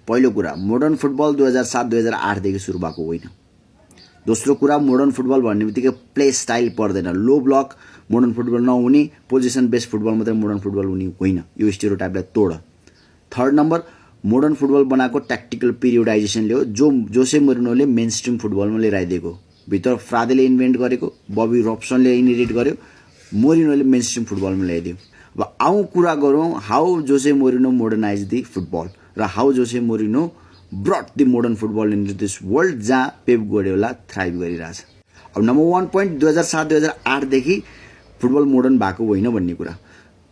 पहिलो कुरा modern football 2007-2008 देखि सुरु भएको होइन। दोस्रो कुरा मोडर्न फुटबल भन्ने बित्तिकै प्ले स्टाइल पर्दैन। लो ब्लक मोडर्न फुटबल नहुने, पोजिसन बेस्ड फुटबल मात्रै मोडर्न फुटबल हुने होइन। यो स्टेरियोटाइपलाई तोड। थर्ड नम्बर मोडर्न फुटबल बनाएको ट्याक्टिकल पिरियोडाइजेसनले हो, जो जोसे मोरिनोले मेन स्ट्रिम फुटबलमा लिएर आइदिएको। भित्र फ्रादेले इन्भेन्ट गरेको, बबी रब्सनले इनिडिट गर्यो, मोरिनोले मेन स्ट्रिम फुटबलमा ल्याइदियो। अब आउँ कुरा गरौँ how Jose Mourinho modernise the football र how Jose Mourinho brought the modern football in this world, जहाँ पेप गार्डियोला थ्राइभ गरिरहेछ। अब नम्बर 1 पोइन्ट 2007-2008 देखि फुटबल मोडर्न भएको होइन भन्ने कुरा।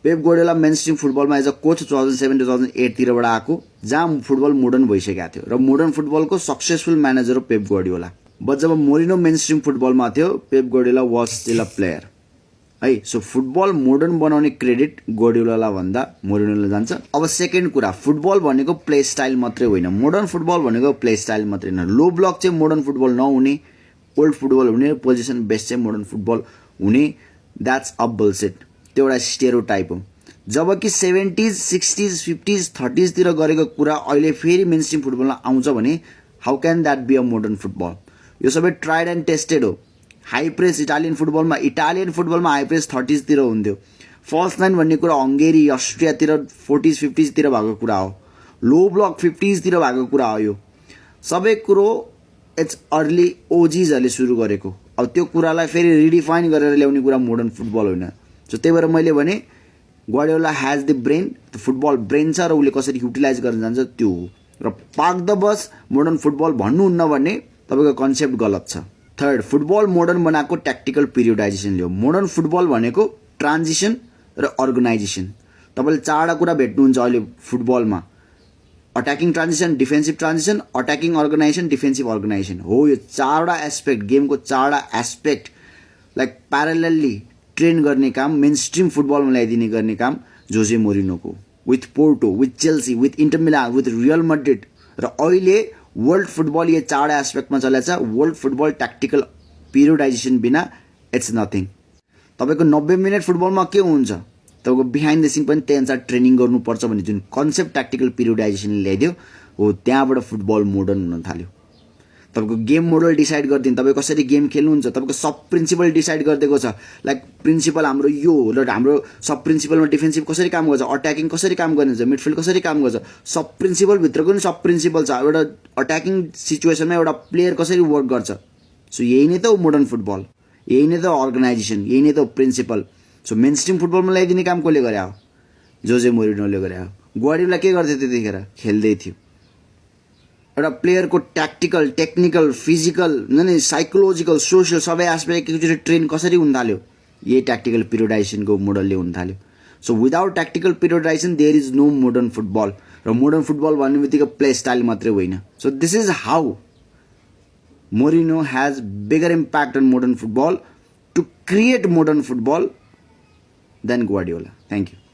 पेप गार्डियोला मेन स्ट्रिम फुटबलमा एज अ कोच 2007-2008 तिरबाट आएको, जहाँ फुटबल मोडर्न भइसकेको थियो र मोडर्न फुटबलको सक्सेसफुल म्यानेजर हो पेप गार्डियोला। बट जब मोरिनो मेन स्ट्रिम फुटबलमा थियो, Pep Guardiola was still a player है। सो फुटबल मोडर्न बनाउने क्रेडिट गार्डियोला भन्दा मोरिनोले जान्छ। अब सेकेन्ड कुरा, फुटबल भनेको प्ले स्टाइल मात्रै होइन। मोडर्न फुटबल भनेको प्ले स्टाइल मात्रै होइन। लो ब्लक चाहिँ मोडर्न फुटबल नहुने, ओल्ड फुटबल हुने, पोजिसन बेस्ड चाहिँ मोडर्न फुटबल हुने, द्याट्स अ बुलसिट। त्यो एउटा स्टेरियोटाइप हो। जबकि 70s, 60s, 50s, 30s तिर गरेको कुरा अहिले फेरि मेन स्ट्रिम फुटबलमा आउँछ भने how can that be a modern football? यो सबै ट्राइड एन्ड टेस्टेड हो। हाई प्रेस इटालियन फुटबलमा हाई प्रेस 30s तिर हुन्थ्यो। फल्स नाइन भन्ने कुरा हङ्गेरी, अस्ट्रियातिर 40s, 50s तिर भएको कुरा हो। लो ब्लक 50s तिर भएको कुरा हो। यो सबै कुरो इट्स अर्ली ओजिजहरूले सुरु गरेको। अब त्यो कुरालाई फेरि रिडिफाइन गरेर ल्याउने कुरा मोडर्न फुटबल होइन। सो त्यही भएर मैले भने Guardiola has the brain, football brain छ र उसले कसरी युटिलाइज गर्न जान्छ त्यो हो। र park the bus modern football भन्नुहुन्न भन्ने तपाईँको कन्सेप्ट गलत छ। थर्ड, फुटबल मोडर्न बनाएको ट्याक्टिकल पिरियोडाइजेसनले हो। मोडर्न फुटबल भनेको ट्रान्जिसन र अर्गनाइजेसन। तपाईँले चारवटा कुरा भेट्नुहुन्छ अहिले फुटबलमा, attacking transition, defensive transition, attacking organisation, defensive organisation हो। यो चारवटा एस्पेक्ट, गेमको चारवटा एस्पेक्ट लाइक प्यारलली ट्रेन गर्ने काम, मेन स्ट्रिम फुटबलमा ल्याइदिने गर्ने काम जोसे मोरिनोको, with Porto, with Chelsea, with Inter Milan, with Real Madrid. र अहिले वर्ल्ड फुटबल यो चारवटा एस्पेक्टमा चलेको छ। वर्ल्ड फुटबल ट्याक्टिकल पिरियोडाइजेसन बिना इट्स नथिङ। तपाईँको 90 मिनट फुटबलमा के हुन्छ, तपाईँको बिहाइन्ड द सिन पनि त्यही अनुसार ट्रेनिङ गर्नुपर्छ भन्ने जुन कन्सेप्ट ट्याक्टिकल पिरियोडाइजेसनले ल्याइदियो हो, त्यहाँबाट फुटबल मोडर्न हुन थाल्यो। तपाईँको गेम मोडल डिसाइड गरिदिनु, तपाईँ कसरी गेम खेल्नुहुन्छ, तपाईँको सब प्रिन्सिपल डिसाइड गरिदिएको छ। लाइक प्रिन्सिपल हाम्रो यो हो र हाम्रो सब प्रिन्सिपलमा डिफेन्सिभ कसरी काम गर्छ, अट्याकिङ कसरी काम गर्नुहुन्छ, मिडफिल्ड कसरी काम गर्छ, सब प्रिन्सिपलभित्रको नि सब प्रिन्सिपल छ। एउटा अट्याकिङ सिचुएसनमा एउटा प्लेयर कसरी वर्क गर्छ। सो यही नै त हो मोडर्न फुटबल, यही नै त हो अर्गनाइजेसन, यही नै त हो प्रिन्सिपल। सो मेन स्ट्रिम फुटबलमा ल्याइदिने काम कसले गरे हो? जोसे मोरिनोले गरे हो। गार्डियोला के गर्थ्यो त्यतिखेर? खेल्दै थियो। एउटा प्लेयरको tactical, technical, physical, psychological, social सबै एस्पेक्ट एकचोटि ट्रेन कसरी हुन थाल्यो? यही ट्याक्टिकल पिरियोडाइजेसनको मोडलले हुन थाल्यो। So without tactical periodisation there is no modern football. र मोडर्न फुटबल भन्ने बित्तिकै प्ले स्टाइल मात्रै होइन। So this is how Mourinho has bigger impact on modern football to create modern football than Guardiola. Thank you.